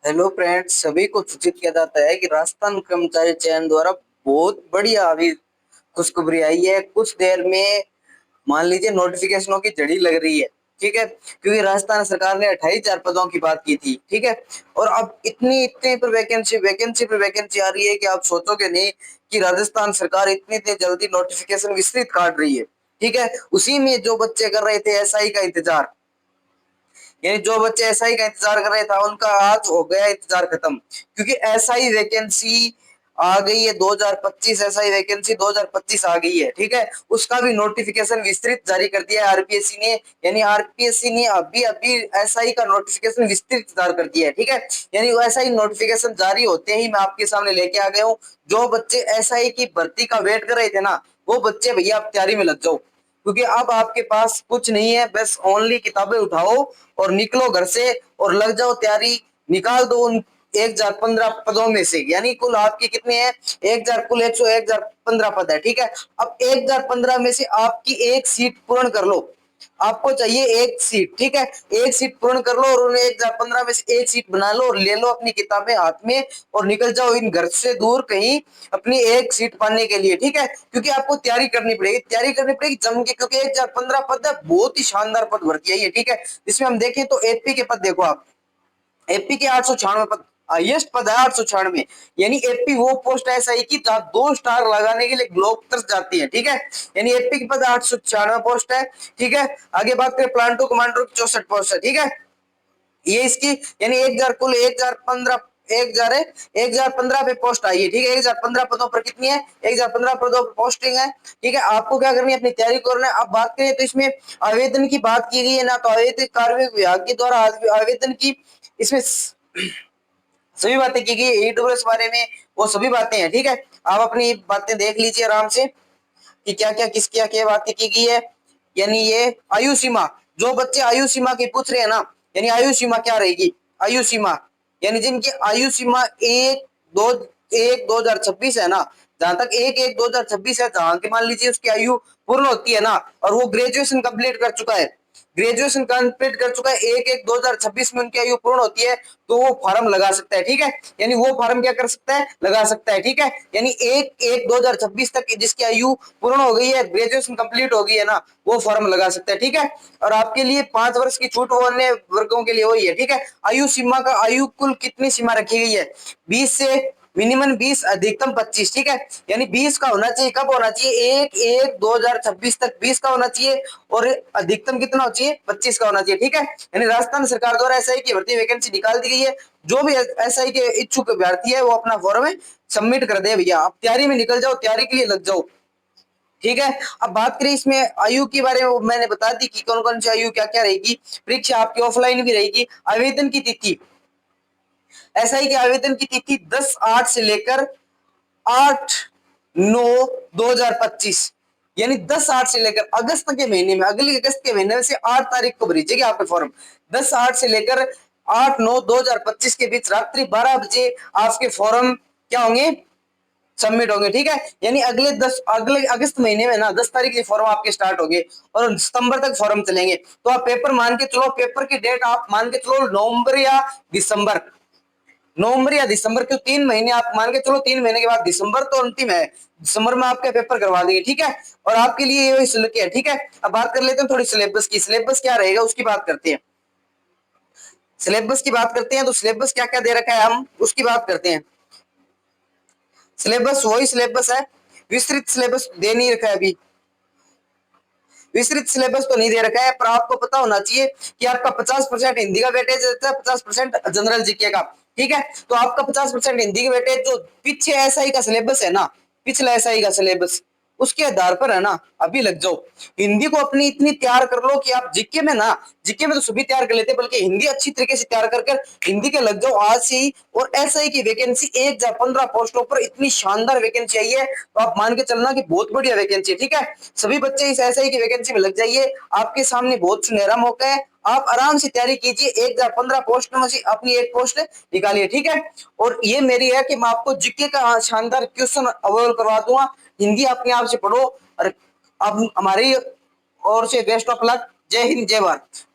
Hello friends, सभी को सूचित किया जाता है कि राजस्थान कर्मचारी चयन द्वारा बहुत बढ़िया अभी खुशखबरी आई है। कुछ देर में मान लीजिए नोटिफिकेशनों की झड़ी लग रही है। ठीक है, क्योंकि राजस्थान सरकार ने 28,000 पदों की बात की थी। ठीक है, और अब इतनी इतने पर वैकेंसी पर वैकेंसी आ रही है कि आप सोचोगे नहीं कि राजस्थान सरकार इतनी इतनी जल्दी नोटिफिकेशन विस्तृत काट रही है। ठीक है, उसी में जो बच्चे कर रहे थे एसआई का इंतजार, यानी जो बच्चे एसआई का इंतजार कर रहे था उनका आज हो गया इंतजार खत्म, क्योंकि एसआई वैकेंसी आ गई है। 2025 एसआई वैकेंसी 2025 आ गई है। ठीक है, उसका भी नोटिफिकेशन विस्तृत जारी कर दिया है आरपीएससी ने। यानी आरपीएससी ने अभी अभी एसआई का नोटिफिकेशन विस्तृत जारी कर दिया है। ठीक है, यानी एसआई नोटिफिकेशन जारी होते ही मैं आपके सामने लेके आ गया हूँ। जो बच्चे एसआई की भर्ती का वेट कर रहे थे ना, वो बच्चे भैया आप तैयारी में लग जाओ, क्योंकि अब आपके पास कुछ नहीं है, बस ओनली किताबें उठाओ और निकलो घर से और लग जाओ तैयारी। निकाल दो उन 1,015 पदों में से, यानी कुल आपके कितने हैं? 1,000, कुल 1,015 पद है। ठीक है, अब 1,015 में से आपकी एक सीट पूर्ण कर लो। आपको चाहिए एक सीट। ठीक है, एक सीट पूर्ण कर लो और उन्हें 1,015 में से एक सीट बना लो और ले लो अपनी किताबें हाथ में और निकल जाओ इन घर से दूर कहीं अपनी एक सीट पाने के लिए। ठीक है, क्योंकि आपको तैयारी करनी पड़ेगी जम के, क्योंकि 1,015 पद है, बहुत ही शानदार पद भर्ती है ये। ठीक है, इसमें हम देखें तो एपी के पद देखो आप। एपी के 896 पद, हाईएस्ट पद है 896। यानी एपी वो पोस्ट ऐसा है कि जहां 2 स्टार लगाने के लिए ग्लोब तरस जाती है। ठीक है, यानी एपी के पद 896 पोस्ट है। ठीक है, आगे बात करें प्लांटो कमांडो की 64 पोस्ट है। ठीक है, ये इसकी यानी 1,000, कुल 1,015, 1,000 है, 1,015 पे पोस्ट आई है। ठीक है, 1,015 पदों पर कितनी है? 1,015 पदों पर पोस्टिंग है। ठीक है, आपको क्या करनी है? अपनी तैयारी करना है। अब बात करें तो इसमें आवेदन की बात की गई है ना, तो आवेदन कार्य विभाग के द्वारा आवेदन की इसमें सभी बातें की गई ईडब्ल्यूएस बारे में, वो सभी बातें हैं। ठीक है, आप अपनी बातें देख लीजिए आराम से कि क्या क्या किस क्या क्या बातें की गई है। यानी ये आयु सीमा, जो बच्चे आयु सीमा की पूछ रहे हैं ना, यानी आयु सीमा क्या रहेगी? आयु सीमा यानी जिनकी आयु सीमा दो 1/2026 है ना, जहां तक 1/1/2026 है, जहां की मान लीजिए उसकी आयु पूर्ण होती है ना और वो ग्रेजुएशन कंप्लीट कर चुका है, ग्रेजुएशन कंप्लीट कर चुका है, 1/1/2026 में उनकी आयु पूर्ण होती है, तो वो फॉर्म लगा सकता है। ठीक है, यानी वो फॉर्म क्या कर सकता है? लगा सकता है। ठीक है, यानी 1/1/2026 तक जिसकी आयु पूर्ण हो गई है, ग्रेजुएशन कंप्लीट हो गई है ना, वो फॉर्म लगा सकता है। ठीक है, और आपके लिए 5 वर्ष की छूट वो अन्य वर्गों के लिए वही है। ठीक है, आयु सीमा का आयु कुल कितनी सीमा रखी गई है? 20 से मिनिमम 20, अधिकतम 25। ठीक है, यानी 20 का होना चाहिए। कब होना चाहिए? 1/1/2026 तक 20 का होना चाहिए और अधिकतम कितना होना चाहिए? 25 का होना चाहिए। ठीक है, यानी राजस्थान सरकार द्वारा एसआई की भर्ती वैकेंसी निकाल दी गई है। जो भी एसआई के इच्छुक अभ्यर्थी है वो अपना फॉर्म सबमिट कर दे भैया, आप तैयारी में निकल जाओ, तैयारी के लिए लग जाओ। ठीक है, अब बात करें इसमें आयु के बारे में, मैंने बता दी कि कौन कौन सी आयु क्या क्या रहेगी। परीक्षा आपकी ऑफलाइन भी रहेगी। आवेदन की तिथि, एसआई के आवेदन की तिथि 10/8 से लेकर 8/9/2025, यानी 10/8 से लेकर अगस्त के महीने में, अगले अगस्त के महीने में से 8 तारीख को भेजेगी आपके फॉर्म। 10/8 से लेकर 8/9/2025 के बीच रात्रि 12 बजे आपके फॉर्म क्या होंगे? सबमिट होंगे। ठीक है, यानी अगले अगस्त महीने में ना 10 तारीख से फॉर्म आपके स्टार्ट होंगे और सितंबर तक फॉर्म चलेंगे। तो आप पेपर मान के चलो, पेपर की डेट आप मान के चलो नवंबर या दिसंबर, नवंबर या दिसंबर के 3 महीने आप मान के चलो। 3 महीने के बाद दिसंबर तो अंतिम है, दिसंबर में आपके पेपर करवा देंगे। ठीक है, और आपके लिए ये शुल्क है। ठीक है, अब बात कर लेते हैं थोड़ी सिलेबस की। सिलेबस क्या रहेगा उसकी बात करते हैं। सिलेबस की बात करते हैं तो सिलेबस क्या क्या दे रखा है हम उसकी बात करते हैं। सिलेबस वही सिलेबस है, विस्तृत सिलेबस दे नहीं रखा है अभी। विस्तृत सिलेबस तो नहीं दे रखा है, पर आपको पता होना चाहिए कि आपका 50% हिंदी का वेटेज रहता है, 50% जनरल जीके का। ठीक है, तो आपका 50% हिंदी का वेटेज जो पीछे एसआई का सिलेबस है ना, पिछला एसआई का सिलेबस, उसके आधार पर है ना अभी लग जाओ। हिंदी को अपनी इतनी तैयार कर लो कि आप जीके में ना, जीके में तो सभी तैयार कर लेते हैं, बल्कि हिंदी अच्छी तरीके से तैयार कर कर हिंदी के लग जाओ आज से ही। और एसआई की वैकेंसी 1,015 पोस्टों पर इतनी शानदार वैकेंसी आई है, तो आप मान के चलना कि बहुत बढ़िया वैकेंसी है। ठीक है, सभी बच्चे इस एसआई की वैकेंसी में लग जाइए, आपके सामने बहुत सुनहरा मौका है। आप आराम से तैयारी कीजिए, 1,015 पोस्ट में से अपनी एक पोस्ट निकालिए। ठीक है, और ये मेरी है कि मैं आपको जीके का शानदार क्वेश्चन अवेलेबल करवा दूंगा। हिंदी अपने आप से पढ़ो और अब हमारी ओर से बेस्ट ऑफ लक। जय हिंद, जय भारत।